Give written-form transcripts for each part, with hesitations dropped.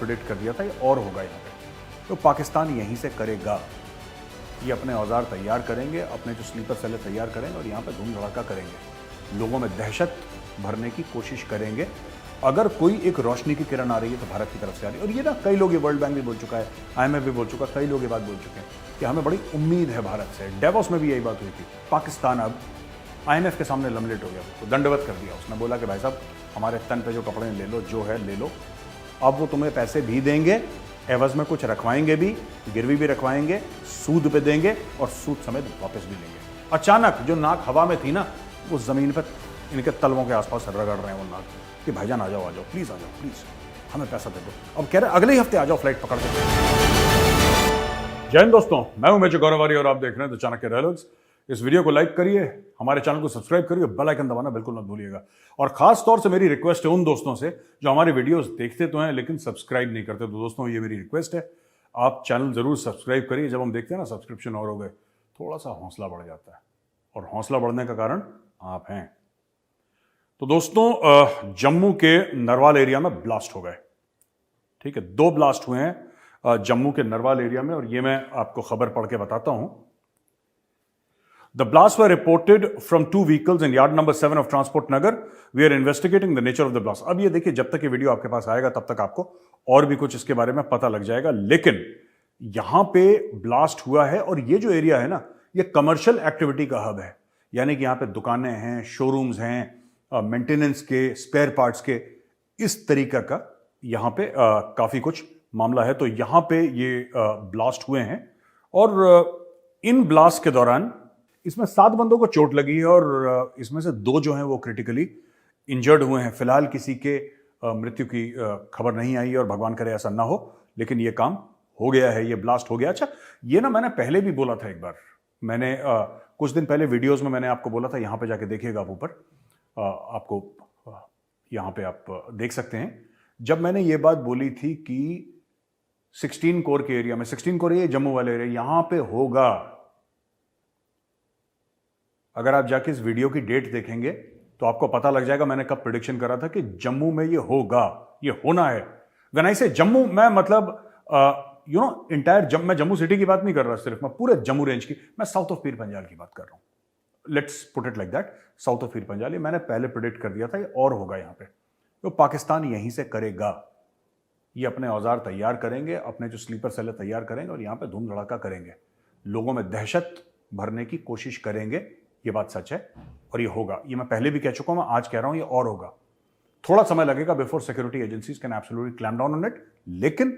Predict कर दिया था ये और होगा यहाँ पे। तो पाकिस्तान यहीं से करेगा, ये अपने औजार तैयार करेंगे, अपने जो स्लीपर सेल तैयार करेंगे और यहाँ पे धूम धड़ाका करेंगे, लोगों में दहशत भरने की कोशिश करेंगे। अगर कोई एक रोशनी की किरण आ रही है तो भारत की तरफ से आ रही है। और ये ना कई लोग, ये वर्ल्ड बैंक भी बोल चुका है, IMF भी बोल चुका है, कई लोग ये बात बोल चुके हैं कि हमें बड़ी उम्मीद है भारत से। डेवोस में भी यही बात हुई थी। पाकिस्तान अब IMF के सामने लमलेट हो गया, तो दंडवत कर दिया। उसने बोला कि भाई साहब हमारे तन पे जो कपड़े ले लो, जो है ले लो। अब वो तुम्हें पैसे भी देंगे, एवज में कुछ रखवाएंगे भी, गिरवी भी रखवाएंगे, सूद पे देंगे और सूद समेत वापस भी लेंगे। अचानक जो नाक हवा में थी ना, वो जमीन पर इनके तलवों के आसपास रगड़ रहे हैं वो नाक कि भाईजान आ जाओ प्लीज, आ जाओ प्लीज, हमें पैसा दे दो। अब कह रहे अगले ही हफ्ते आ जाओ फ्लाइट पकड़ के। जय हिंद दोस्तों, मैं हूं मेजर गौरव आर्य और आप देख रहे हैं द चाणक्य डायलॉग्स। इस वीडियो को लाइक करिए, हमारे चैनल को सब्सक्राइब करिए, बेल आइकन दबाना बिल्कुल मत भूलिएगा। और खास तौर से मेरी रिक्वेस्ट है उन दोस्तों से जो हमारे वीडियोस देखते तो हैं लेकिन सब्सक्राइब नहीं करते। तो दोस्तों ये मेरी रिक्वेस्ट है, आप चैनल जरूर सब्सक्राइब करिए। जब हम देखते हैं ना सब्सक्रिप्शन और हो गए, थोड़ा सा हौसला बढ़ जाता है, और हौसला बढ़ने का कारण आप हैं। तो दोस्तों जम्मू के नरवाल एरिया में ब्लास्ट हो गए। ठीक है, 2 ब्लास्ट हुए हैं जम्मू के नरवाल एरिया में, और ये मैं आपको खबर पढ़ के बताता हूं। The blasts were reported from 2 vehicles in yard number 7 of Transport Nagar. We are investigating the nature of the blast. अब ये देखिए, जब तक ये वीडियो आपके पास आएगा तब तक आपको और भी कुछ इसके बारे में पता लग जाएगा। लेकिन यहां पे ब्लास्ट हुआ है, और ये जो एरिया है ना, ये कमर्शियल एक्टिविटी का हब है। यानी कि यहां पे दुकानें हैं, शोरूम्स हैं, मेंटेनेंस के, स्पेयर पार्ट्स के, इस तरीका का यहां पे काफी कुछ मामला है। तो यहां पे ये ब्लास्ट हुए हैं, और इन ब्लास्ट के दौरान इसमें 7 बंदों को चोट लगी है, और इसमें से 2 जो हैं वो क्रिटिकली इंजर्ड हुए हैं। फिलहाल किसी के मृत्यु की खबर नहीं आई, और भगवान करे ऐसा ना हो, लेकिन ये काम हो गया है, ये ब्लास्ट हो गया। अच्छा, ये ना मैंने पहले भी बोला था एक बार, मैंने कुछ दिन पहले वीडियोस में मैंने आपको बोला था, यहां पे जाके देखिएगा आप ऊपर, आपको यहां पे आप देख सकते हैं। जब मैंने ये बात बोली थी कि 16 कोर के एरिया में, 16 कोर ये जम्मू वाले एरिया, यहां पे होगा। अगर आप जाके इस वीडियो की डेट देखेंगे तो आपको पता लग जाएगा मैंने कब प्रेडिक्शन करा था कि जम्मू में ये होगा, ये होना है। व्हेन आई से जम्मू, मैं मतलब इंटायर मैं जम्मू सिटी की बात नहीं कर रहा सिर्फ, मैं पूरे जम्मू रेंज की, मैं साउथ ऑफ पीर पंजाल की बात कर रहा हूं। Let's put it like that, south of Pir Panjal. ये मैंने पहले प्रेडिक्ट कर दिया था, ये और होगा यहाँ पे। तो पाकिस्तान यहीं से करेगा, ये अपने औजार तैयार करेंगे, अपने जो स्लीपर सेल तैयार करेंगे, और यहाँ पे धूम धड़ाका करेंगे, लोगों में दहशत भरने की कोशिश करेंगे। ये बात सच है और ये होगा। ये मैं पहले भी कह चुका हूं, मैं आज कह रहा हूं, ये और होगा। थोड़ा समय लगेगा before security agencies can absolutely clamp down on it, लेकिन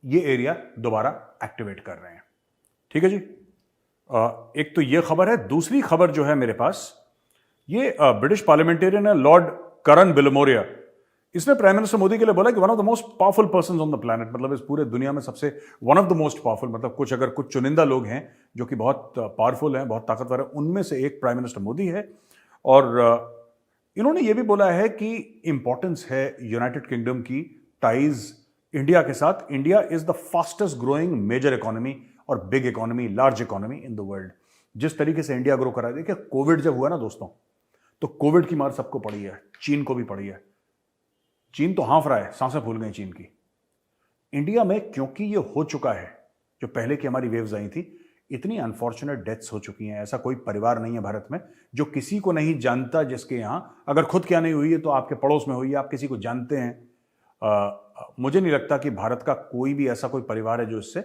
ये एरिया दोबारा एक्टिवेट कर रहे हैं। ठीक है जी, एक तो ये खबर है। दूसरी खबर जो है मेरे पास, ये ब्रिटिश पार्लियामेंटेरियन है लॉर्ड करन बिलमोरिया। इसने प्राइम मिनिस्टर मोदी के लिए बोला कि one of the most powerful person on the planet, मतलब इस पूरे दुनिया में सबसे one of the most powerful, मतलब कुछ अगर कुछ चुनिंदा लोग हैं जो कि बहुत पावरफुल हैं, बहुत ताकतवर है, उनमें से एक प्राइम मिनिस्टर मोदी है। और इन्होंने ये भी बोला है कि इंपॉर्टेंस है यूनाइटेड किंगडम की टाइज इंडिया के साथ। India is the fastest growing major economy और big economy, large economy in the world. जिस तरीके से इंडिया ग्रो कर रहा है, देखिए कोविड जब हुआ ना दोस्तों, तो कोविड की मार सबको पड़ी है, चीन को भी पड़ी है। चीन तो हाँफ रहा है, सांसें फूल गई चीन की। इंडिया में क्योंकि ये हो चुका है, जो पहले की हमारी वेव्स आई थी, इतनी अनफॉर्चुनेट डेथ्स हो चुकी हैं। ऐसा कोई परिवार नहीं है भारत में जो किसी को नहीं जानता, जिसके यहां अगर खुद क्या नहीं हुई है तो आपके पड़ोस में हुई है, आप किसी को जानते हैं। मुझे नहीं लगता कि भारत का कोई भी ऐसा कोई परिवार है जो इससे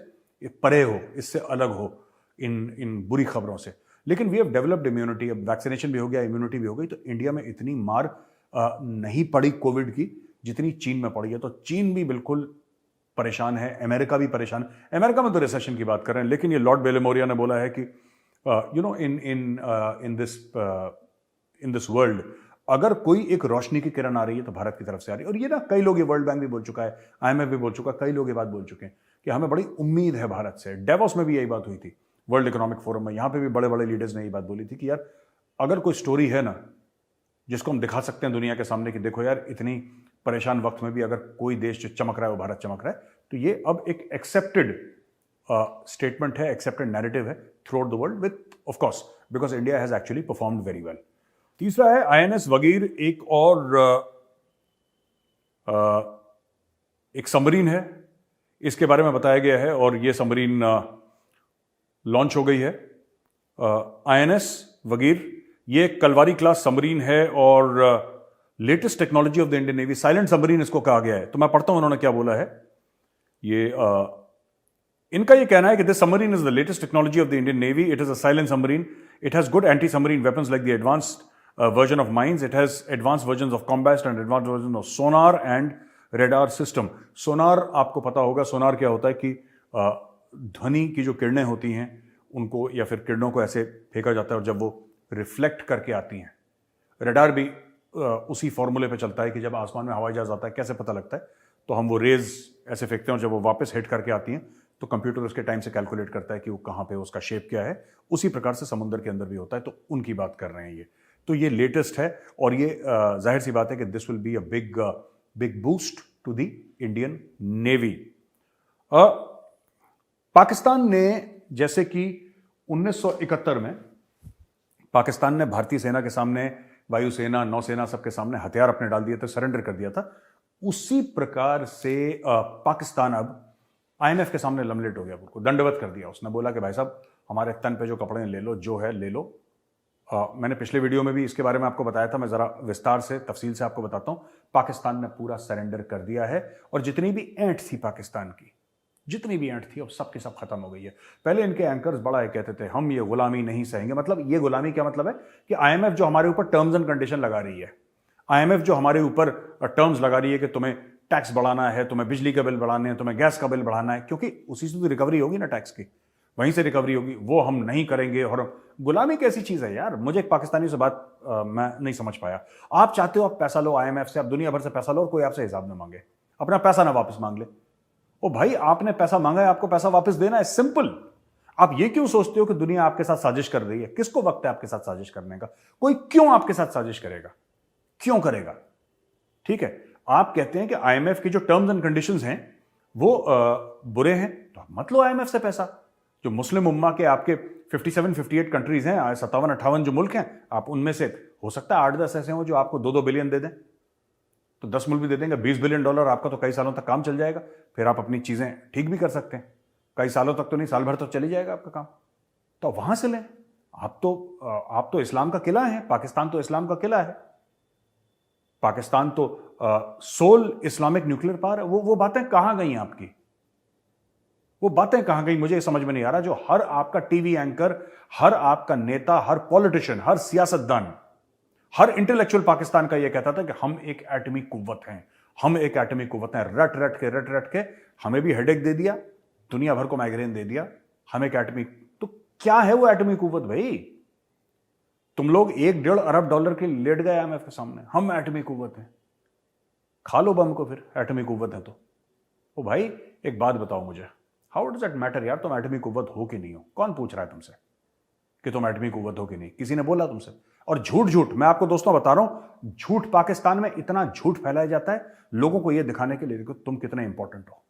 परे हो, इससे अलग हो इन बुरी खबरों से। लेकिन वी हैव डेवलप्ड इम्यूनिटी, अब वैक्सीनेशन भी हो गया, इम्यूनिटी भी हो गई, तो इंडिया में इतनी मार नहीं पड़ी कोविड की जितनी चीन में पड़ी है। तो चीन भी बिल्कुल परेशान है, अमेरिका भी परेशान है। अमेरिका में तो रिसेशन की बात कर रहे हैं, लेकिन ये लॉर्ड बेलेमोरिया ने बोला है कि इन दिस वर्ल्ड अगर कोई एक रोशनी की किरण आ रही है तो भारत की तरफ से आ रही है। और ये ना कई लोग, ये वर्ल्ड बैंक भी बोल चुका है, IMF भी बोल चुका है, कई लोग ये बात बोल चुके हैं कि हमें बड़ी उम्मीद है भारत से। डेवोस में भी यही बात हुई थी, वर्ल्ड इकोनॉमिक फोरम में, यहां पे भी बड़े बड़े लीडर्स ने यही बात बोली थी कि यार अगर कोई स्टोरी है ना जिसको हम दिखा सकते हैं दुनिया के सामने कि देखो यार, इतनी परेशान वक्त में भी अगर कोई देश जो चमक रहा है वो भारत चमक रहा है, तो ये अब एक एक्सेप्टेड स्टेटमेंट है, एक्सेप्टेड नैरेटिव है through out the world, width of course because India has actually performed very well. तीसरा है INS वगीर, एक सबमरीन है, इसके बारे में बताया गया है और ये सबमरीन लॉन्च हो गई है, INS वगीर। ये कलवारी क्लास सबमरीन है और latest technology of the Indian navy, silent submarine इसको कहा गया है। तो मैं पढ़ता हूं उन्होंने क्या बोला है। ये इनका ये कहना है कि this submarine is the latest technology of the Indian navy. It is a silent submarine. It has good anti submarine weapons like the advanced version of mines. It has advanced version of combats and advanced version of sonar and radar system. Sonar आपको पता होगा, सोनार क्या होता है कि ध्वनि की जो किरणें होती हैं उनको या फिर किरणों को ऐसे फेंका जाता है और जब वो रिफ्लेक्ट करके आती हैं। रेडार भी उसी फॉर्मूले पे चलता है कि जब आसमान में हवाई जहाज आता है कैसे पता लगता है, तो हम वो रेज ऐसे फेंकते हैं और जब वो वापस हिट करके आती हैं तो कंप्यूटर उसके टाइम से कैलकुलेट करता है कि वो कहाँ पे, उसका शेप क्या है। उसी प्रकार से समुद्र के अंदर भी होता है, तो उनकी बात कर रहे हैं ये। तो ये लेटेस्ट है और ये जाहिर सी बात है कि this will be a big boost to the Indian navy. Pakistan ने, जैसे कि 1971 में पाकिस्तान ने भारतीय सेना के सामने, वायुसेना, नौसेना, सबके सामने हथियार अपने डाल दिए थे, सरेंडर कर दिया था, उसी प्रकार से पाकिस्तान अब IMF के सामने लमलेट हो गया, उनको दंडवत कर दिया। उसने बोला कि भाई साहब हमारे तन पे जो कपड़े ले लो, जो है ले लो। मैंने पिछले वीडियो में भी इसके बारे में आपको बताया था, मैं जरा विस्तार से, तफसील से आपको बताता हूं। पाकिस्तान ने पूरा सरेंडर कर दिया है और जितनी भी ऐंठ थी पाकिस्तान की, जितनी भी ऐंठ थी, अब सब की सब खत्म हो गई है। पहले इनके एंकर्स बड़ा ये कहते थे, हम ये गुलामी नहीं सहेंगे। मतलब ये गुलामी क्या मतलब है कि IMF जो हमारे ऊपर टर्म्स एंड कंडीशन लगा रही है, IMF जो हमारे ऊपर टर्म्स लगा रही है कि तुम्हें टैक्स बढ़ाना है, तुम्हें बिजली का बिल बढ़ाना है, तुम्हें गैस का बिल बढ़ाना है, क्योंकि उसी से तो रिकवरी होगी ना टैक्स की, वहीं से रिकवरी होगी, वो हम नहीं करेंगे। और गुलामी कैसी चीज है यार, मुझे एक पाकिस्तानी से बात मैं नहीं समझ पाया। आप चाहते हो आप पैसा लो IMF से, आप दुनिया भर से पैसा लो और कोई आपसे हिसाब ना मांगे, अपना पैसा ना वापस मांग ले। ओ भाई, आपने पैसा मांगा है, आपको पैसा वापस देना है, सिंपल। आप ये क्यों सोचते हो कि दुनिया आपके साथ साजिश कर रही है? किसको वक्त है आपके साथ साजिश करने का? कोई क्यों आपके साथ साजिश करेगा? क्यों करेगा? ठीक है, आप कहते हैं कि IMF की जो टर्म्स एंड कंडीशंस हैं वो बुरे हैं, तो मत लो IMF से पैसा। जो मुस्लिम उम्मा के आपके 57-58 कंट्रीज हैं, 57-58 जो मुल्क हैं, आप उनमें से हो सकता है 8-10 ऐसे हो जो आपको 2-2 बिलियन दे दें, तो 10 मुल्क भी दे देंगे, $20 बिलियन आपका तो कई सालों तक काम चल जाएगा। फिर आप अपनी चीजें ठीक भी कर सकते हैं, कई सालों तक तो नहीं, साल भर तो चली जाएगा आपका काम। तो वहां से लें। आप तो इस्लाम का किला है, पाकिस्तान तो इस्लाम का किला है, पाकिस्तान तो सोल इस्लामिक न्यूक्लियर पावर है। वो बातें कहां गई आपकी? वो बातें कहां गई? मुझे समझ में नहीं आ रहा। जो हर आपका टीवी एंकर, हर आपका नेता, हर पॉलिटिशियन, हर सियासतदान, हर इंटेलेक्चुअल पाकिस्तान का यह कहता था कि हम एक एटमी कुव्वत हैं, हम एक एटमी कुव्वत हैं। रट रट के हमें भी हेडेक दे दिया, दुनिया भर को माइग्रेन दे दिया। हम एक एटमी, तो क्या है वो एटमी कुव्वत भाई? तुम लोग $1-1.5 अरब के लेट गए IMF के सामने, हम एटमी कुव्वत हैं। खा लो बम को फिर, एटमी कुव्वत है तो। ओ भाई, एक बात बताओ मुझे, हाउ डज दैट मैटर यार, तुम एटमी कुव्वत हो कि नहीं हो? कौन पूछ रहा है तुमसे कि तुम एटमी कुव्वत हो कि नहीं? किसी ने बोला तुमसे? और झूठ, मैं आपको दोस्तों बता रहा हूं, झूठ पाकिस्तान में इतना झूठ फैलाया जाता है लोगों को यह दिखाने के लिए कि तुम कितने इंपॉर्टेंट हो।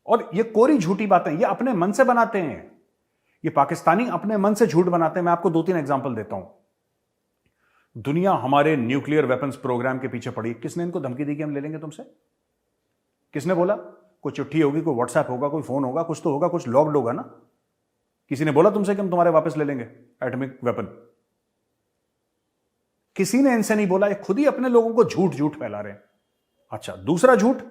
और ये कोरी झूठी बातें ये अपने मन से बनाते हैं, ये पाकिस्तानी अपने मन से झूठ बनाते हैं। मैं आपको 2-3 एग्जांपल देता हूं। दुनिया हमारे न्यूक्लियर वेपन्स प्रोग्राम के पीछे पड़ी। किसने इनको धमकी दी कि हम ले लेंगे तुमसे? किसने बोला? कोई चिट्ठी होगी, कोई व्हाट्सएप होगा, कोई फोन होगा, कुछ तो होगा, कुछ लॉग्ड होगा ना। किसी ने बोला तुमसे कि हम तुम्हारे वापस ले लेंगे एटॉमिक वेपन? किसी ने इनसे नहीं बोला, ये खुद ही अपने लोगों को झूठ फैला रहे हैं। अच्छा, दूसरा झूठ,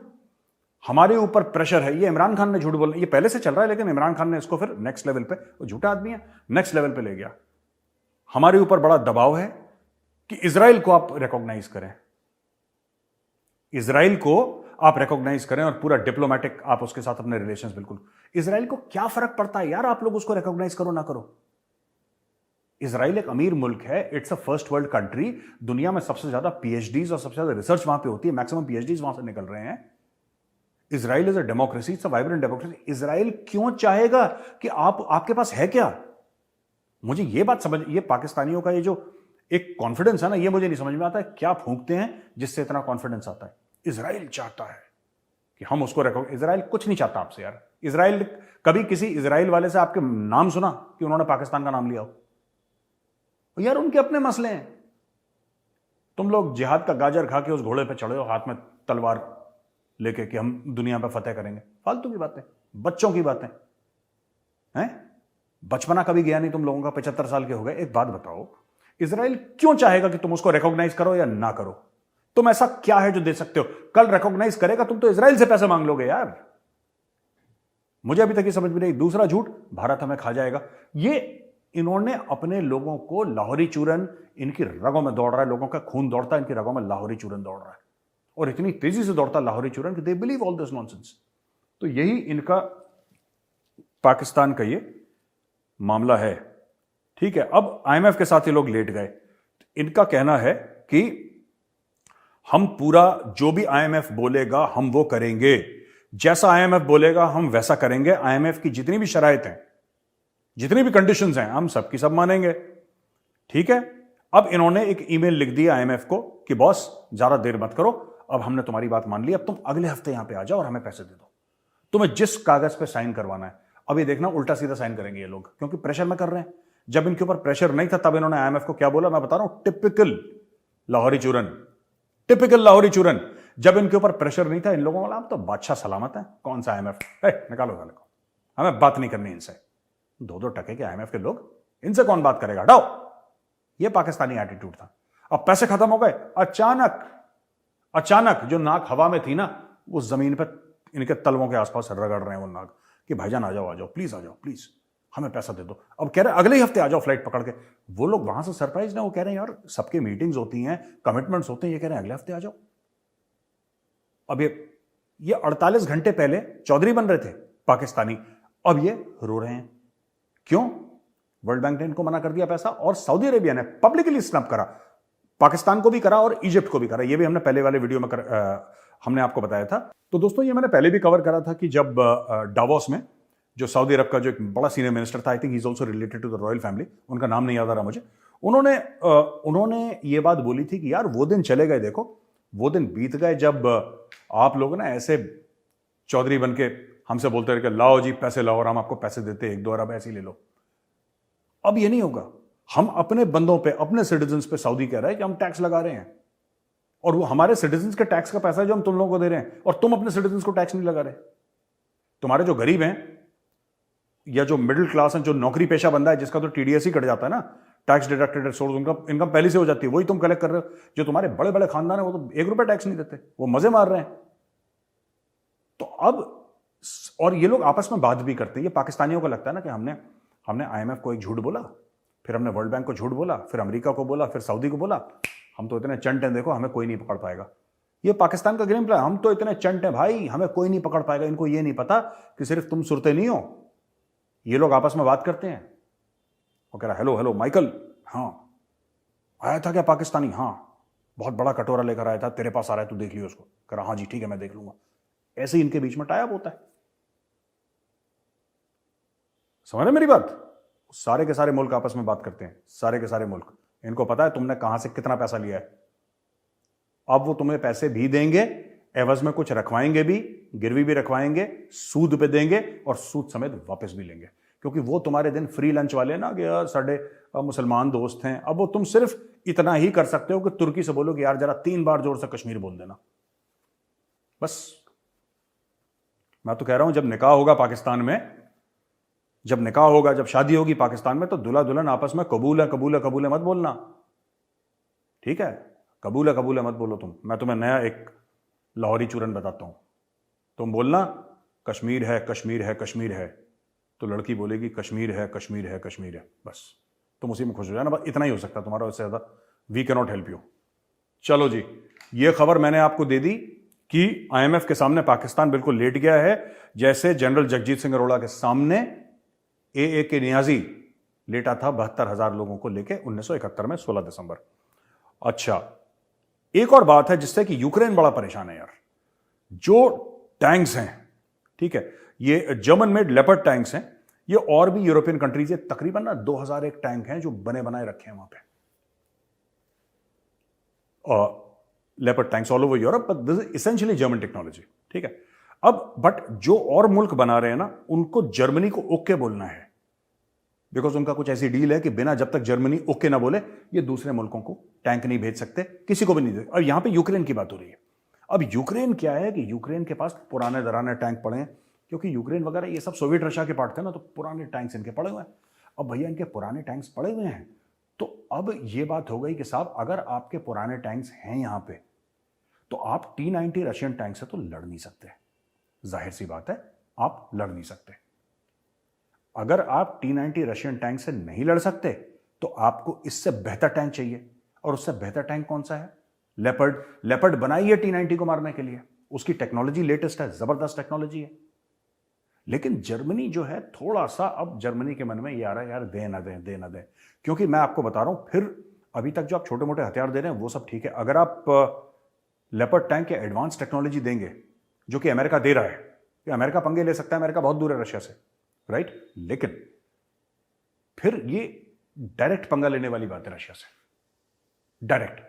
हमारे ऊपर प्रेशर है। ये इमरान खान ने झूठ बोला, ये पहले से चल रहा है, लेकिन इमरान खान ने इसको फिर नेक्स्ट लेवल पे, वो झूठा आदमी है, नेक्स्ट लेवल पे ले गया। हमारे ऊपर बड़ा दबाव है कि इजराइल को आप रिकॉग्नाइज करें, इजराइल को आप रिकॉग्नाइज करें और पूरा डिप्लोमेटिक आप उसके साथ अपने रिलेशंस, बिल्कुल। इजराइल को क्या फर्क पड़ता है यार, आप लोग उसको रिकॉग्नाइज करो ना करो। इजराइल एक अमीर मुल्क है, it's a first world country. दुनिया में सबसे ज्यादा PhDs और सबसे ज्यादा रिसर्च वहां पे होती है, मैक्सिमम PhDs वहां से निकल रहे हैं। Israel is a democracy, it's a vibrant democracy. Israel क्यों चाहेगा कि आपके पास है क्या? मुझे ये बात समझ, ये पाकिस्तानियों का ये जो एक कॉन्फिडेंस है ना, ये मुझे नहीं समझ में आता है, क्या फूंकते हैं जिससे इतना कॉन्फिडेंस आता है। इजराइल चाहता है कि हम उसको इजराइल कुछ नहीं चाहता आपसे यार। इजराइल, कभी किसी इजराइल वाले से आपके नाम सुना कि उन्होंने पाकिस्तान का नाम लिया हो? यार उनके अपने मसले हैं। तुम लोग जिहाद का गाजर खा के उस घोड़े पे चढ़े हो, हाथ में तलवार, लेके कि हम दुनिया पे फतेह करेंगे। फालतू की बातें, बच्चों की बातें हैं। बचपना कभी गया नहीं तुम लोगों का, 75 साल के हो गए। एक बात बताओ, इजराइल क्यों चाहेगा कि तुम उसको रिकॉग्नाइज करो या ना करो? तुम ऐसा क्या है जो दे सकते हो? कल रिकॉग्नाइज करेगा, तुम तो इजराइल से पैसे मांग लोगे यार। मुझे अभी तक ये समझ में नहीं। दूसरा झूठ, भारत हमें खा जाएगा। ये इन्होंने अपने लोगों को, लाहौरी चूरन इनकी रगों में दौड़ रहा है, लोगों का खून दौड़ता है, इनकी रगों में लाहौरी चूरन दौड़ रहा है, और इतनी तेजी से दौड़ता लाहौरी चूरन कि they believe all this nonsense. तो यही इनका पाकिस्तान का ये मामला है। ठीक है, अब आईएमएफ के साथ ये लोग लेट गए। इनका कहना है कि हम पूरा जो भी आईएमएफ बोलेगा हम वो करेंगे, जैसा आईएमएफ बोलेगा हम वैसा करेंगे। आईएमएफ की जितनी भी शराइत हैं, जितनी भी कंडीशंस हैं, हम सबकी सब मानेंगे। ठीक है, अब इन्होंने एक ईमेल लिख दिया आईएमएफ को कि बॉस ज्यादा देर मत करो, अब हमने तुम्हारी बात मान ली, अब तुम अगले हफ्ते यहां पे आ जाओ और हमें पैसे दे दो। तुम्हें जिस कागज पे साइन करवाना है, अब ये देखना उल्टा सीधा साइन करेंगे ये लोग, क्योंकि प्रेशर में कर रहे हैं। जब इनके ऊपर प्रेशर नहीं था तब इन्होंने आईएमएफ को क्या बोला मैं बता रहा हूं, टिपिकल लाहौरी चूरन, टिपिकल लाहौरी चूरन। जब इनके ऊपर प्रेशर नहीं था, इन लोगों वाला तो बादशाह सलामत है, कौन सा आईएमएफ, निकालो वाले को, हमें बात नहीं करनी इनसे। 2-2 टके के आईएमएफ के लोग, इनसे कौन बात करेगा, हटाओ। ये पाकिस्तानी एटीट्यूड था। अब पैसे खत्म हो गए, अचानक जो नाक हवा में थी ना, वो जमीन पर इनके तलवों के आसपास रगड़ रहे हैं वो नाक कि भाईजान आ जाओ, प्लीज आ जाओ, प्लीज हमें पैसा दे दो। अब कह रहे हैं अगले ही हफ्ते आ जाओ फ्लाइट पकड़ के। वो लोग वहां से सरप्राइज ना, वो कह रहे हैं यार सबके मीटिंग्स होती हैं, कमिटमेंट्स होते हैं, ये कह रहे हैं अगले हफ्ते आ जाओ। अब ये 48 घंटे पहले चौधरी बन रहे थे पाकिस्तानी, अब ये रो रहे हैं। क्यों? वर्ल्ड बैंक ने इनको मना कर दिया पैसा, और सऊदी अरेबिया ने पब्लिकली स्नब करा, पाकिस्तान को भी करा और इजिप्ट को भी करा। ये भी हमने पहले वाले वीडियो में हमने आपको बताया था। तो दोस्तों ये मैंने पहले भी कवर करा था कि जब डावोस में जो सऊदी अरब का जो एक बड़ा सीनियर मिनिस्टर था, I think he is also related to the royal family, उनका नाम नहीं याद आ रहा मुझे, उन्होंने ये बात बोली थी कि यार वो दिन चले गए, देखो वो दिन बीत गए जब आप लोग ना ऐसे चौधरी बन के हमसे बोलते रहे कि लाओ जी पैसे लाओ, और हम आपको पैसे देते 1-2 अरब ऐसे ही ले लो। अब ये नहीं होगा। हम अपने बंदों पे, अपने सिटीजन्स पे, सऊदी कह रहा है कि हम टैक्स लगा रहे हैं, और वो हमारे सिटीजन्स के टैक्स का पैसा है जो हम तुम लोगों को दे रहे हैं, और तुम अपने सिटीजन्स को टैक्स नहीं लगा रहे। तुम्हारे जो गरीब हैं या जो मिडिल क्लास हैं, जो नौकरी पेशा बंदा है जिसका तो टीडीएस ही कट जाता है ना, टैक्स डिडक्टेड सोर्स, उनका इनकम पहले से हो जाती है, वही तुम कलेक्ट कर रहे हो। जो तुम्हारे बड़े बड़े खानदान है वो तो 1 रुपया टैक्स नहीं देते, वो मजे मार रहे हैं। तो अब, और ये लोग आपस में बात भी करते हैं। ये पाकिस्तानियों को लगता है ना कि हमने आईएमएफ को एक झूठ बोला, फिर हमने वर्ल्ड बैंक को झूठ बोला, फिर अमेरिका को बोला, फिर सऊदी को बोला, हम तो इतने चंट हैं, देखो हमें कोई नहीं पकड़ पाएगा। ये पाकिस्तान का गेम प्लान, हम तो इतने चंट हैं भाई, हमें कोई नहीं पकड़ पाएगा। इनको ये नहीं पता कि सिर्फ तुम सुरते नहीं हो। ये लोग आपस में बात करते हैं। वो कह रहा हेलो माइकल, हाँ आया था क्या पाकिस्तानी, हाँ बहुत बड़ा कटोरा लेकर आया था, तेरे पास आ रहा है, तू देख लियो उसको। कह रहा हाँ जी ठीक है मैं देख लूंगा। ऐसे ही इनके बीच में टाइप होता है। समझ रहे मेरी बात? सारे के सारे मुल्क आपस में बात करते हैं, सारे के सारे मुल्क। इनको पता है तुमने कहां से कितना पैसा लिया है। अब वो तुम्हें पैसे भी देंगे, एवज में कुछ रखवाएंगे भी, गिरवी भी रखवाएंगे, सूद पे देंगे, और सूद समेत वापस भी लेंगे। क्योंकि वो तुम्हारे दिन फ्री लंच वाले ना, कि यार साढ़े मुसलमान दोस्त हैं। अब वो तुम सिर्फ इतना ही कर सकते हो कि तुर्की से बोलो कि यार जरा 3 बार जोर से कश्मीर बोल देना, बस। मैं तो कह रहा हूं जब निकाह होगा पाकिस्तान में, जब निकाह होगा, जब शादी होगी पाकिस्तान में, तो दूल्हा दुल्हन आपस में कबूल है कबूल है कबूल है मत बोलना, ठीक है? कबूल है मत बोलो तुम। मैं तुम्हें नया एक लाहौरी चूरन बताता हूं। तुम बोलना कश्मीर है कश्मीर है कश्मीर है, तो लड़की बोलेगी कश्मीर है कश्मीर है कश्मीर है, बस तुम उसी में खुश हो जाना। बस इतना ही हो सकता तुम्हारा, उससे ज्यादा we can not help you. चलो जी, ये खबर मैंने आपको दे दी कि आईएमएफ के सामने पाकिस्तान बिल्कुल लेट गया है, जैसे जनरल जगजीत सिंह अरोड़ा के सामने ए के नियाजी लेटा था 72,000 लोगों को लेके 1971 में 16 दिसंबर। अच्छा, एक और बात है जिससे कि यूक्रेन बड़ा परेशान है यार। जो टैंक्स हैं, ठीक है, ये जर्मन मेड लेपर्ड टैंक्स हैं, ये और भी यूरोपियन कंट्रीज, ये तकरीबन ना 2001 टैंक हैं जो बने बनाए रखे हैं वहां पे, leopard tanks all over Europe, but this is essentially German technology, ठीक है। अब बट जो और मुल्क बना रहे हैं ना, उनको जर्मनी को ओके बोलना है, बिकॉज उनका कुछ ऐसी डील है कि बिना जब तक जर्मनी ओके ना बोले ये दूसरे मुल्कों को टैंक नहीं भेज सकते, किसी को भी नहीं दे। और यहां पे यूक्रेन की बात हो रही है। अब यूक्रेन क्या है कि यूक्रेन के पास पुराने दराने टैंक पड़े हैं, क्योंकि यूक्रेन वगैरह ये सब सोवियत रशिया के पार्ट थे ना, तो पुराने टैंक्स इनके पड़े हुए हैं। अब भैया इनके पुराने टैंक्स पड़े हुए हैं, तो अब ये बात हो गई कि साहब अगर आपके पुराने टैंक्स हैं यहां पे, तो आप T-90 रशियन टैंक से तो लड़ नहीं सकते। जाहिर सी बात है, आप लड़ नहीं सकते। अगर आप T-90 रशियन टैंक से नहीं लड़ सकते, तो आपको इससे बेहतर टैंक चाहिए, और उससे बेहतर टैंक कौन सा है? लेपर्ड। लेपर्ड बनाई है T-90 को मारने के लिए, उसकी टेक्नोलॉजी लेटेस्ट है, जबरदस्त टेक्नोलॉजी है। लेकिन जर्मनी जो है, थोड़ा सा अब जर्मनी के मन में ये आ रहा है यार दे ना दें, दे ना दें, क्योंकि मैं आपको बता रहा हूं, फिर अभी तक जो आप छोटे मोटे हथियार दे रहे हैं वो सब ठीक है, अगर आप लेपर्ड टैंक या एडवांस टेक्नोलॉजी देंगे जो कि अमेरिका दे रहा है, कि अमेरिका पंगे ले सकता है, अमेरिका बहुत दूर है रशिया से, राइट, लेकिन फिर ये डायरेक्ट पंगा लेने वाली बात है रशिया से, डायरेक्ट।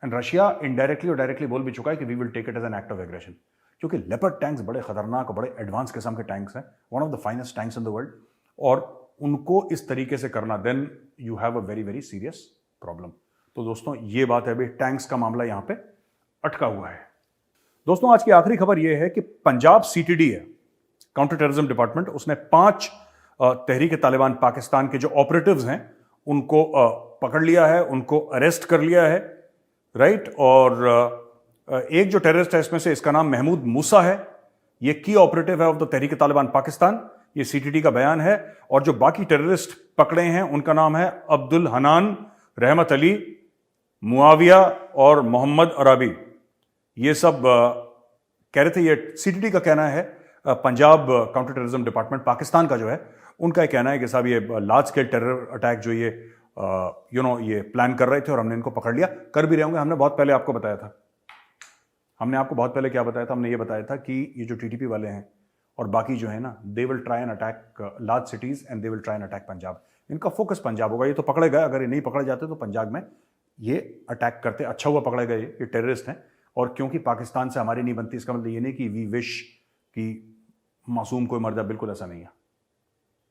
एंड रशिया इनडायरेक्टली और डायरेक्टली बोल भी चुका है कि we will take it as an act of aggression, क्योंकि लेपर्ड टैंक्स बड़े खतरनाक और बड़े एडवांस किस्म के टैंक्स हैं, one of the finest tanks in the world, और उनको इस तरीके से करना, then you have a very very serious problem. तो दोस्तों ये बात है, अभी टैंक्स का मामला यहां पे अटका हुआ है। दोस्तों आज की आखिरी खबर यह है कि पंजाब CTD है, काउंटर टेररिज्म डिपार्टमेंट, उसने 5 तहरीक तालिबान पाकिस्तान के जो ऑपरेटिव्स हैं उनको पकड़ लिया है, उनको अरेस्ट कर लिया है, राइट। और एक जो टेररिस्ट है इसमें से, इसका नाम महमूद मूसा है, ये की ऑपरेटिव है ऑफ द तहरीक तालिबान पाकिस्तान, ये CTD का बयान है। और जो बाकी टेररिस्ट पकड़े हैं उनका नाम है अब्दुल हनान, रहमत अली, मुआविया और मोहम्मद अराबी। ये सब कह रहे थे, ये CTD का कहना है, Punjab counter terrorism department Pakistan का जो है उनका ये कहना है कि साहब ये लार्ज स्केल टेरर अटैक जो ये ये प्लान कर रहे थे और हमने इनको पकड़ लिया, कर भी रहे होंगे। हमने बहुत पहले आपको बताया था, हमने आपको बहुत पहले क्या बताया था, हमने ये बताया था कि ये जो TTP वाले हैं और बाकी जो है ना, they will try and attack large cities and they will try and attack Punjab. इनका फोकस पंजाब होगा। ये तो पकड़े गए, अगर ये नहीं पकड़े जाते तो पंजाब में ये अटैक करते। अच्छा हुआ पकड़े गए, ये टेररिस्ट हैं। और क्योंकि पाकिस्तान से हमारी नहीं बनती, इसका मतलब ये नहीं कि वी विश कि मासूम कोई मर जाए, बिल्कुल ऐसा नहीं है,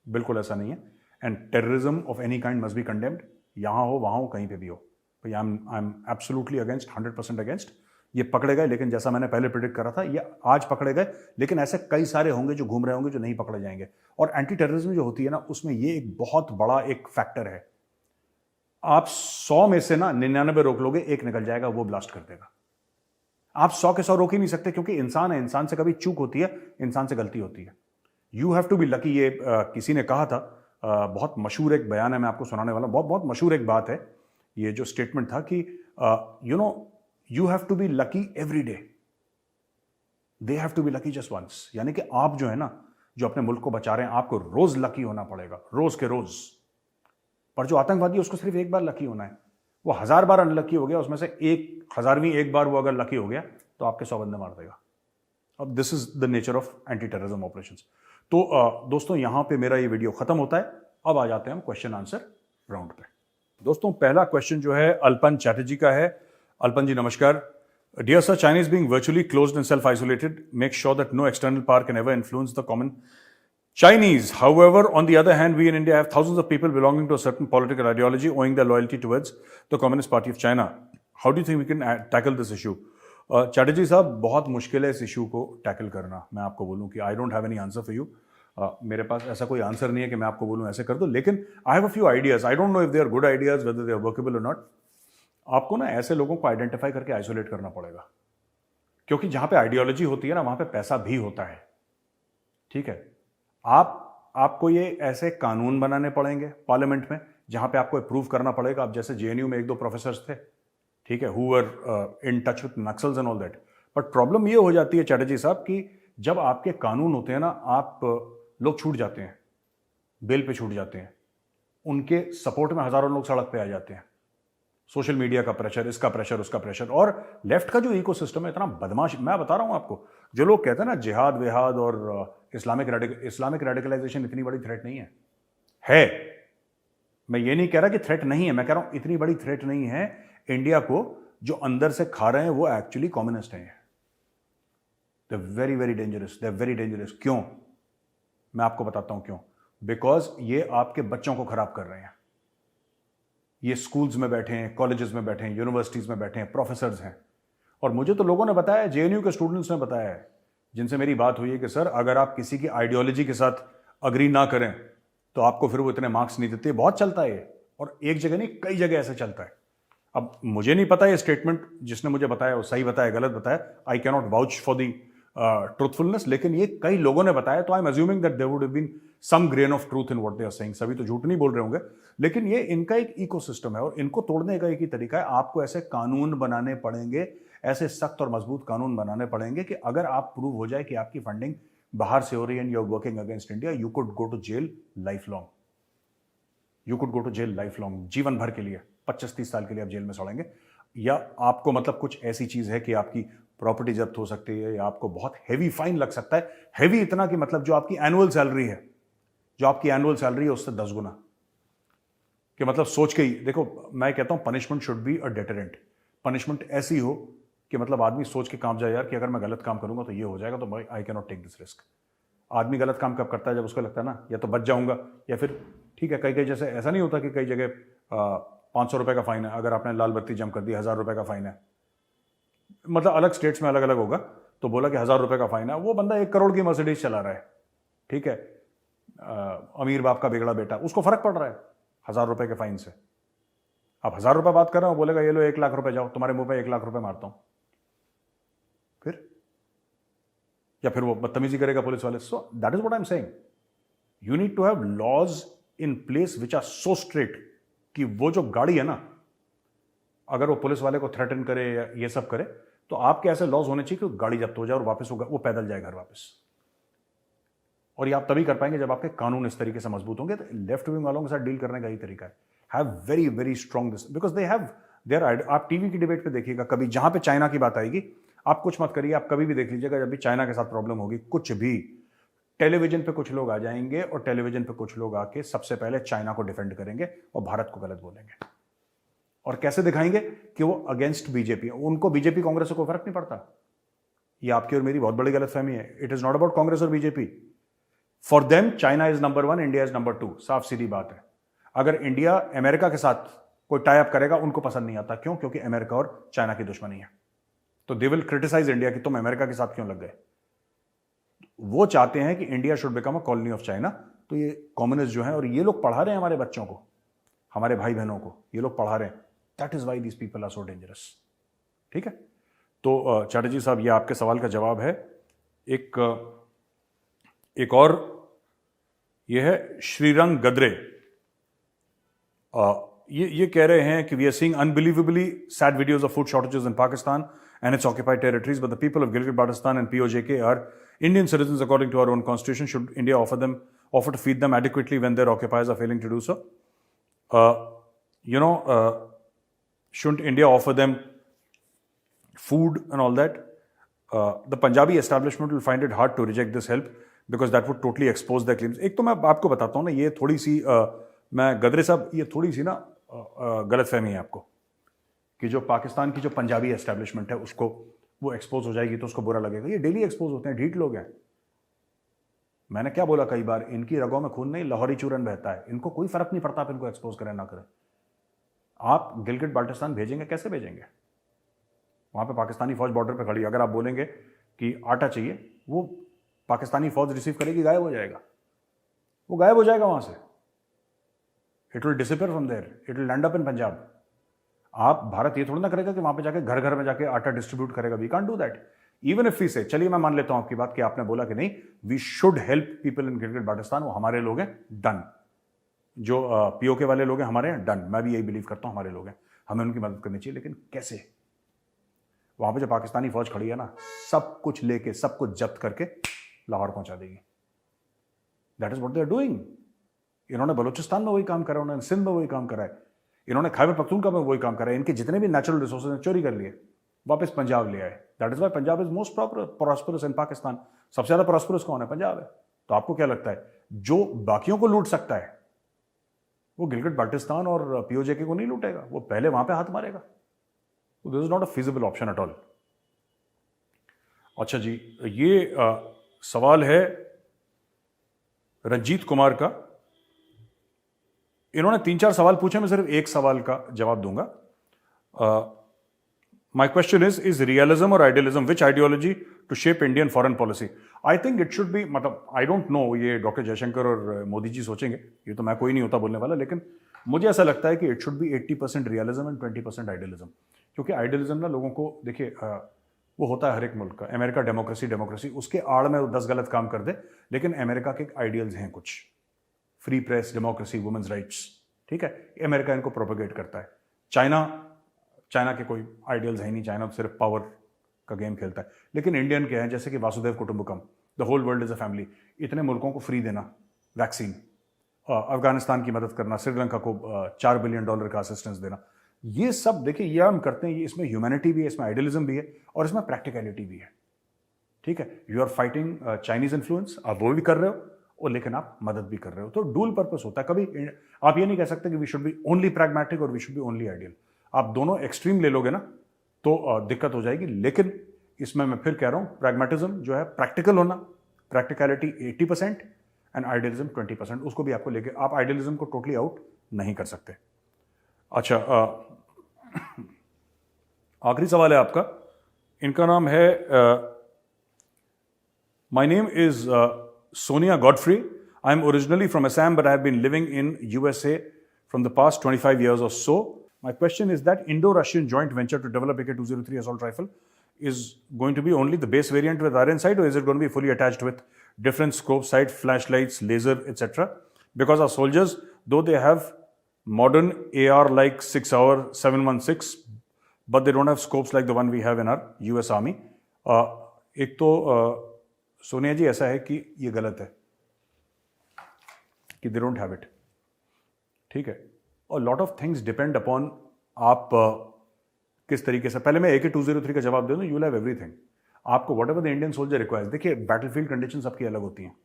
बिल्कुल ऐसा नहीं है। And terrorism of any kind must be condemned, यहां हो वहां हो कहीं पे भी हो। I am absolutely against, 100% against. ये पकड़े गए, लेकिन जैसा मैंने पहले प्रिडिक्ट करा था, ये आज पकड़े गए, लेकिन ऐसे कई सारे होंगे जो घूम रहे होंगे जो नहीं पकड़े जाएंगे। और एंटी टेररिज्म जो होती है ना, उसमें ये एक बहुत बड़ा एक फैक्टर है। आप 100 में से ना 99 रोक लोगे, एक निकल जाएगा, वो ब्लास्ट कर देगा। आप 100 के 100 रोक ही नहीं सकते, क्योंकि इंसान है, इंसान से कभी चूक होती है, इंसान से गलती होती है। You have to be lucky. ये किसी ने कहा था, बहुत मशहूर एक बयान है, मैं आपको सुनाने वाला, बहुत बहुत मशहूर एक बात है। ये जो स्टेटमेंट था कि you have to be lucky every day, they have to be lucky just once. यानी कि आप जो है ना, जो अपने मुल्क को बचा रहे हैं, आपको रोज लकी होना पड़ेगा, रोज के रोज। पर जो आतंकवादी है उसको सिर्फ एक बार लकी होना है। वो 1000 बार अनलकी हो गया, उसमें से 1000वीं एक बार वो अगर लकी हो गया तो आपके 100 बंदे मार देगा। अब this is the nature of anti terrorism operations. तो दोस्तों यहां पे मेरा ये वीडियो खत्म होता है। अब आ जाते हैं हम क्वेश्चन आंसर राउंड पे। दोस्तों पहला क्वेश्चन जो है अल्पन चैटर्जी का है। अल्पन जी नमस्कार। Dear sir, China is being virtually closed and self-isolated. Make sure that no external power can ever influence the common Chinese. However, on the other hand, we in India have thousands of people belonging to a certain political ideology owing their loyalty towards the Communist Party of China. How do you think we can tackle this issue? Chatterjee साहब, बहुत मुश्किल है इस issue को tackle करना। मैं आपको बोलूं कि I don't have any answer for you. मेरे पास ऐसा कोई आंसर नहीं है कि मैं आपको बोलूं ऐसे कर दो, लेकिन I have a few ideas. I don't know if they are good ideas, whether they are workable और नॉट। आपको ना ऐसे लोगों को आइडेंटिफाई करके आइसोलेट करना पड़ेगा, क्योंकि जहां पे आइडियोलॉजी होती है ना, वहां पे पैसा भी होता है। ठीक है, आपको ये ऐसे कानून बनाने पड़ेंगे पार्लियामेंट में, जहां पे आपको प्रूव करना पड़ेगा। आप जैसे JNU में 1-2 प्रोफेसर्स थे, ठीक है, who were in touch with Naxals and all that. But problem ये हो जाती है चैटर्जी साहब कि जब आपके कानून होते हैं ना, आप लोग छूट जाते हैं, बेल पे छूट जाते हैं, उनके सपोर्ट में हजारों लोग सड़क पे आ जाते हैं। सोशल मीडिया का प्रेशर, इसका प्रेशर, उसका प्रेशर, और लेफ्ट का जो इकोसिस्टम है इतना बदमाश। मैं बता रहा हूं आपको, जो लोग कहते हैं ना जिहाद विहाद और इस्लामिक रेडिकलाइजेशन इतनी बड़ी थ्रेट नहीं है। मैं ये नहीं कह रहा कि थ्रेट नहीं है, मैं कह रहा हूं इतनी बड़ी थ्रेट नहीं है। इंडिया को जो अंदर से खा रहे हैं वो एक्चुअली कम्युनिस्ट हैं। They very very dangerous, they very dangerous. क्यों? मैं आपको बताता हूं क्यों। बिकॉज ये आपके बच्चों को खराब कर रहे हैं। ये स्कूल्स में बैठे हैं, कॉलेजेस में बैठे हैं, यूनिवर्सिटीज में बैठे हैं, प्रोफेसर्स हैं, और मुझे तो लोगों ने बताया, जेएनयू के स्टूडेंट्स ने बताया है जिनसे मेरी बात हुई है कि सर अगर आप किसी की आइडियोलॉजी के साथ अग्री ना करें तो आपको फिर वो इतने मार्क्स नहीं देते। बहुत चलता है ये, और एक जगह नहीं कई जगह ऐसे चलता है। अब मुझे नहीं पता ये स्टेटमेंट जिसने मुझे बताया वो सही बताया गलत बताया, I can not vouch for the truthfulness, लेकिन ये कई लोगों ने बताया, तो I am assuming that there would have been some grain of truth in what they are saying. सभी तो झूठ नहीं बोल रहे होंगे, लेकिन ये इनका एक इकोसिस्टम है और इनको तोड़ने का एक ही तरीका है, आपको ऐसे कानून बनाने पड़ेंगे, ऐसे सख्त और मजबूत कानून बनाने पड़ेंगे कि अगर आप प्रूव हो जाए कि आपकी फंडिंग बाहर से हो रही है and you are working against India, you could go to jail life long. You could go to jail life long, जीवन भर के लिए, 25-30 साल के लिए आप जेल में सड़ेंगे। या आपको मतलब कुछ ऐसी चीज है कि आपकी प्रॉपर्टी जब्त हो सकती है, या आपको बहुत हैवी फाइन लग सकता है। हैवी इतना कि मतलब जो आपकी एनुअल सैलरी है, जो आपकी एनुअल सैलरी है उससे 10 गुना, कि मतलब सोच के ही देखो, मैं कहता हूं punishment should be a deterrent. Punishment ऐसी हो कि मतलब आदमी सोच के काम जाए यार कि अगर मैं गलत काम करूंगा तो ये हो जाएगा, तो I can not take this risk. आदमी गलत काम कब करता है? जब उसको लगता है ना या तो बच जाऊंगा, या फिर ठीक है, कई कई जैसे ऐसा नहीं होता कि कई जगह 500 रुपए का फाइन है, अगर आपने लाल बत्ती जम कर दी 1000 रुपए का फाइन है, मतलब अलग स्टेट्स में अलग अलग होगा, तो बोला कि 1000 रुपए का फाइन है, वो बंदा 1 करोड़ की मर्सिडीज चला रहा है, ठीक है, अमीर बाप का बिगड़ा बेटा, उसको फर्क पड़ रहा है 1000 रुपए के फाइन से। आप 1000 रुपए बात कर रहे हो, बोलेगा ये लो 1 लाख रुपए, जाओ तुम्हारे मुंह पे 1 लाख रुपए मारता हूं, फिर या फिर वो बदतमीजी करेगा पुलिस वाले। So that is what I am saying, you need to have laws in place which are so strict कि वो जो गाड़ी है ना, अगर वो पुलिस वाले को थ्रेटन करे या ये सब करे, तो आपके ऐसे लॉज होने चाहिए कि गाड़ी जब्त हो जाए और वापस वो पैदल जाए घर वापस। और ये आप तभी कर पाएंगे जब आपके कानून इस तरीके से मजबूत होंगे। तो लेफ्ट विंग वालों के साथ डील करने का ही तरीका है, have very very strong this, because they have their. आप टीवी की डिबेट पे देखिएगा, कभी जहां पे चाइना की बात आएगी, आप कुछ मत करिए, आप कभी भी देख लीजिएगा, जब भी चाइना के साथ प्रॉब्लम होगी, कुछ भी टेलीविजन पे कुछ लोग आ जाएंगे और टेलीविजन पे कुछ लोग आके सबसे पहले चाइना को डिफेंड करेंगे और भारत को गलत बोलेंगे। और कैसे दिखाएंगे कि वो अगेंस्ट बीजेपी, उनको बीजेपी कांग्रेस से कोई फर्क नहीं पड़ता। ये आपकी और मेरी बहुत बड़ी गलतफहमी है। It is not about Congress और BJP. For them China is number 1, India is number 2। साफ सीधी बात है। अगर इंडिया अमेरिका के साथ कोई टाई अप करेगा, उनको पसंद नहीं आता। क्यों? क्योंकि अमेरिका और चाइना की दुश्मनी है, तो दे विल क्रिटिसाइज इंडिया कि तुम अमेरिका के साथ क्यों लग गए। वो चाहते हैं कि India should become a colony of China. तो ये कम्युनिस्ट जो है, और ये लोग पढ़ा रहे हैं हमारे बच्चों को, हमारे भाई बहनों को, ये लोग पढ़ा रहे हैं। That is why these people are so dangerous. ठीक है, तो चैटर्जी साहब, ये आपके सवाल का जवाब है। एक और ये है श्रीरंग गदरे, ये कह रहे हैं कि we are seeing unbelievably sad videos of food shortages in Pakistan and its occupied territories, but the people of Gilgit-Baltistan and POJK are Indian citizens according to our own constitution. Should India offer to feed them adequately when their occupiers are failing to do so? Shouldn't India offer them food and all that? The Punjabi establishment will find it hard to reject this help because that would totally expose their claims. एक तो मैं आपको बताता हूँ ना, ये थोड़ी सी मैं गदरे साहब, ये थोड़ी सी ना गलतफहमी है आपको कि जो पाकिस्तान की जो पंजाबी एस्टैब्लिशमेंट है उसको वो एक्सपोज हो जाएगी तो उसको बुरा लगेगा। ये डेली एक्सपोज होते हैं, ढीठ लोग हैं। मैंने क्या बोला कई बार, इनकी रगों में खून नहीं लाहौरी चूरन बहता है। इनको कोई फर्क नहीं पड़ता आप इनको एक्सपोज करें ना करें। आप गिलगिट बाल्टिस्तान भेजेंगे, कैसे भेजेंगे? वहां पे पाकिस्तानी फौज बॉर्डर पे खड़ी, अगर आप बोलेंगे कि आटा चाहिए, वो पाकिस्तानी फौज रिसीव करेगी, गायब हो जाएगा, वो गायब हो जाएगा वहां से। It will disappear from there, it will land up in Punjab. आप भारत ये थोड़ा ना करेगा कि वहां पे जाके घर घर में जाके आटा डिस्ट्रीब्यूट करेगा। We can't do that even if we say, चलिए मैं मान लेता हूं आपकी बात कि आपने बोला कि नहीं, we should help people in Gilgit Baltistan, वो हमारे लोग हैं, डन। जो पीओके वाले लोग हैं हमारे हैं, डन। मैं भी यही बिलीव करता हूं, हमारे लोग हैं, हमें उनकी मदद करनी चाहिए। लेकिन कैसे? वहां पे जो पाकिस्तानी फौज खड़ी है ना, सब कुछ लेके, सब कुछ जब्त करके लाहौर पहुंचा देगी। That is what they are doing. इन्होंने बलूचिस्तान में वही काम करा, उन्होंने सिंध में वही काम करा है, इन्होंने खैबर पख्तूनख्वा में वही काम करा है। इनके जितने भी नेचुरल रिसोर्सेज हैं चोरी कर लिए, वापस पंजाब ले आए। That is why Punjab is most prosperous in Pakistan. सबसे ज्यादा प्रॉस्परस कौन है? पंजाब है। तो आपको क्या लगता है, जो बाकियों को लूट सकता है वो गिलगिट बाल्टिस्तान और पीओजेके को नहीं लूटेगा? वो पहले वहां पे हाथ मारेगा। This is not a feasible option at all. अच्छा जी, ये सवाल है रंजीत कुमार का। इन्होंने 3-4 सवाल पूछे, मैं सिर्फ एक सवाल का जवाब दूंगा। My question is realism or idealism, which ideology to shape Indian foreign policy? I think it should be, मतलब I don't know ये डॉक्टर जयशंकर और मोदी जी सोचेंगे, ये तो मैं कोई नहीं होता बोलने वाला, लेकिन मुझे ऐसा लगता है कि it should be 80% realism and 20% idealism, क्योंकि आइडियलिज्म ना लोगों को, देखिए वो होता है हर एक मुल्क का, अमेरिका डेमोक्रेसी, उसके आड़ में वो 10 गलत काम कर दे, लेकिन अमेरिका के आइडियल्स हैं कुछ, free press, democracy, women's rights, ठीक है, अमेरिका इनको प्रोपोगेट करता है। चाइना के कोई आइडियल्स है नहीं, चाइना सिर्फ पावर का गेम खेलता है, लेकिन इंडियन क्या है, जैसे कि Vasudhaiva Kutumbakam, the whole world is a family, इतने मुल्कों को फ्री देना वैक्सीन, अफगानिस्तान की मदद करना, श्रीलंका को $4 बिलियन का असिस्टेंस देना, ये सब देखिए ये हम करते हैं, ये इसमें ह्यूमैनिटी भी है, इसमें आइडियलिज्म भी है और इसमें प्रैक्टिकलिटी भी है, ठीक है। You are fighting Chinese influence, आप वो भी कर रहे हो और लेकिन आप मदद भी कर रहे हो, तो डुअल पर्पस होता है। कभी आप ये नहीं कह सकते कि we should be only pragmatic और we should be only ideal, आप दोनों एक्सट्रीम ले लोगे ना तो दिक्कत हो जाएगी। लेकिन इसमें मैं फिर कह रहा हूं, प्रैग्मेटिज्म जो है, प्रैक्टिकल होना, प्रैक्टिकलिटी 80% एंड आइडियलिज्म 20%, उसको भी आपको लेके, आप आइडियलिज्म को टोटली आउट नहीं कर सकते। अच्छा, आखिरी सवाल है आपका, इनका नाम है my name is Sonia Godfrey, I am originally from Assam but I have been living in USA from the past 25 years or so. My question is that Indo-Russian joint venture to develop AK-203 assault rifle is going to be only the base variant with iron sight, or is it going to be fully attached with different scope sight, flashlights, laser, etc.? Because our soldiers, though they have modern AR like 6-hour 716, but they don't have scopes like the one we have in our US Army. एक तो सोनिया जी ऐसा है कि ये गलत है कि they don't have it, ठीक है, और lot of things depend upon आप किस तरीके से। पहले मैं AK-203 का जवाब दे दूं, यू विल हैव एवरीथिंग, आपको what ever the Indian soldier requires. देखिए बैटलफील्ड कंडीशंस आपकी अलग होती हैं,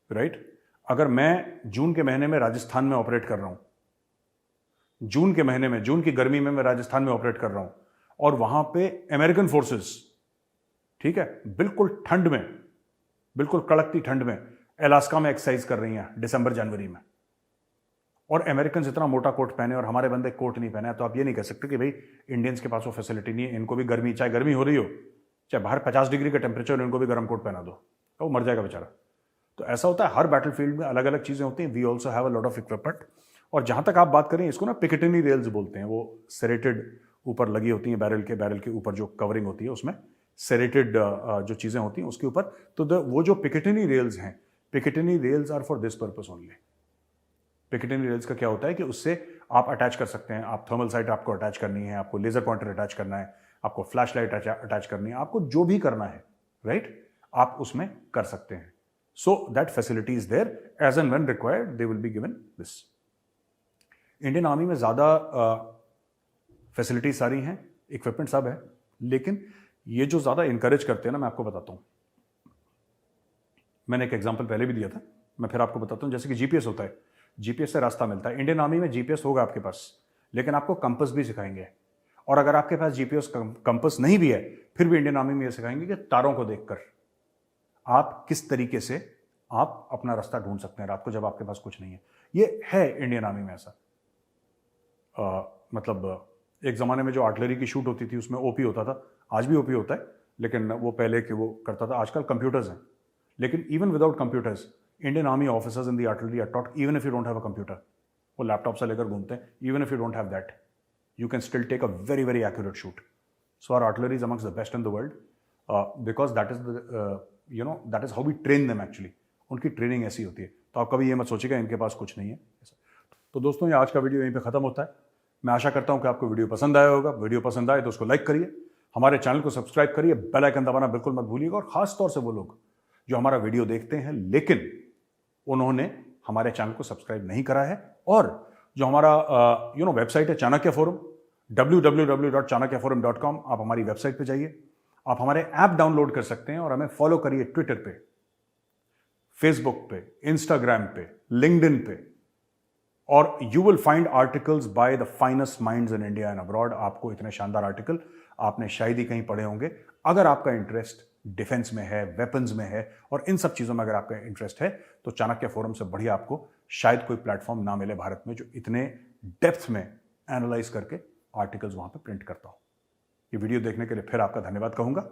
राइट? अगर मैं जून के महीने में राजस्थान में ऑपरेट कर रहा हूं, जून के महीने में, जून की गर्मी में मैं राजस्थान में ऑपरेट कर रहा हूं और वहां पे अमेरिकन फोर्सेस, ठीक है, बिल्कुल ठंड में, बिल्कुल कड़कती ठंड में अलास्का में एक्सरसाइज कर रही हैं दिसंबर जनवरी में, और अमेरिकन इतना मोटा कोट पहने और हमारे बंदे कोट नहीं पहने, तो आप ये नहीं कह सकते कि भाई इंडियंस के पास वो फैसिलिटी नहीं है, इनको भी गर्मी, चाहे गर्मी हो रही हो, चाहे बाहर 50 डिग्री का टेम्परेचर, इनको भी गर्म कोट पहना दो तो वो मर जाएगा बेचारा। तो ऐसा होता है, हर बैटलफील्ड में अलग अलग चीज़ें होती हैं। We also have a lot of equipment. और जहाँ तक आप बात करें, इसको ना पिकेटिनी रेल्स बोलते हैं, वो सेरेटेड ऊपर लगी होती हैं, बैरल के ऊपर जो कवरिंग होती है उसमें सेरेटेड जो चीज़ें होती हैं उसके ऊपर, तो वो जो पिकेटिनी रेल्स हैं, Picatinny rails are for this purpose only. Picatinny rails का क्या होता है कि उससे आप अटैच कर सकते हैं, आप थर्मल साइट आपको अटैच करनी है, आपको लेजर पॉइंटर अटैच करना है, आपको फ्लैश लाइट अटैच करनी है, आपको जो भी करना है, राइट, आप उसमें कर सकते हैं। So that facility is there, as and when required they will be given this. Indian army में ज़्यादा फैसिलिटी सारी हैं, इक्विपमेंट सब है, लेकिन ये जो ज़्यादा इंकरेज करते हैं ना, मैं आपको बताता हूँ, मैंने एक एग्जाम्पल पहले भी दिया था, मैं फिर आपको बताता हूँ। जैसे कि जीपीएस होता है, जीपीएस से रास्ता मिलता है। इंडियन आर्मी में जीपीएस होगा आपके पास, लेकिन आपको कंपस भी सिखाएंगे, और अगर आपके पास जीपीएस कंपस नहीं भी है, फिर भी इंडियन आर्मी में ये सिखाएंगे कि तारों को देखकर आप किस तरीके से आप अपना रास्ता ढूंढ सकते हैं रात को जब आपके पास कुछ नहीं है। ये है इंडियन आर्मी में ऐसा। मतलब एक ज़माने में जो आर्टिलरी की शूट होती थी उसमें ओपी होता था, आज भी ओपी होता है, लेकिन वो पहले कि वो करता था। आजकल कंप्यूटर्स हैं, लेकिन even without computers Indian army officers in the artillery are taught, even if you don't have a computer, वो लैपटॉप से लेकर घूमते हैं, even if you don't have that you can still take a very very accurate shoot. So our artillery is amongst the best in the world, because that is the that is how we train them actually. उनकी training ऐसी होती है, तो आप कभी ये मत सोचिएगा इनके पास कुछ नहीं है। तो दोस्तों, ये आज का वीडियो यहीं पे ख़त्म होता है। मैं आशा करता हूं कि आपको वीडियो पसंद आया होगा। वीडियो पसंद आए तो उसको लाइक करिए, हमारे चैनल को सब्सक्राइब करिए, बेल आइकन दबाना बिल्कुल मत भूलिएगा। और खास तौर से वो लोग जो हमारा वीडियो देखते हैं लेकिन उन्होंने हमारे चैनल को सब्सक्राइब नहीं करा है, और जो हमारा वेबसाइट है चाणक्य फोरम, www.chanakyaforum.com, आप हमारी वेबसाइट पे जाइए, आप हमारे ऐप डाउनलोड कर सकते हैं और हमें फॉलो करिए ट्विटर पे, फेसबुक पे, इंस्टाग्राम पे, लिंक्डइन पे, और you will find articles by the finest minds in India and abroad. आपको इतने शानदार आर्टिकल आपने शायद ही कहीं पढ़े होंगे। अगर आपका इंटरेस्ट डिफेंस में है, वेपन्स में है, और इन सब चीज़ों में अगर आपका इंटरेस्ट है, तो चाणक्य फोरम से बढ़िया आपको शायद कोई प्लेटफॉर्म ना मिले भारत में जो इतने डेप्थ में एनालाइज करके आर्टिकल्स वहाँ पे प्रिंट करता हो। ये वीडियो देखने के लिए फिर आपका धन्यवाद कहूंगा।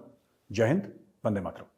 जय हिंद, वंदे मातरम।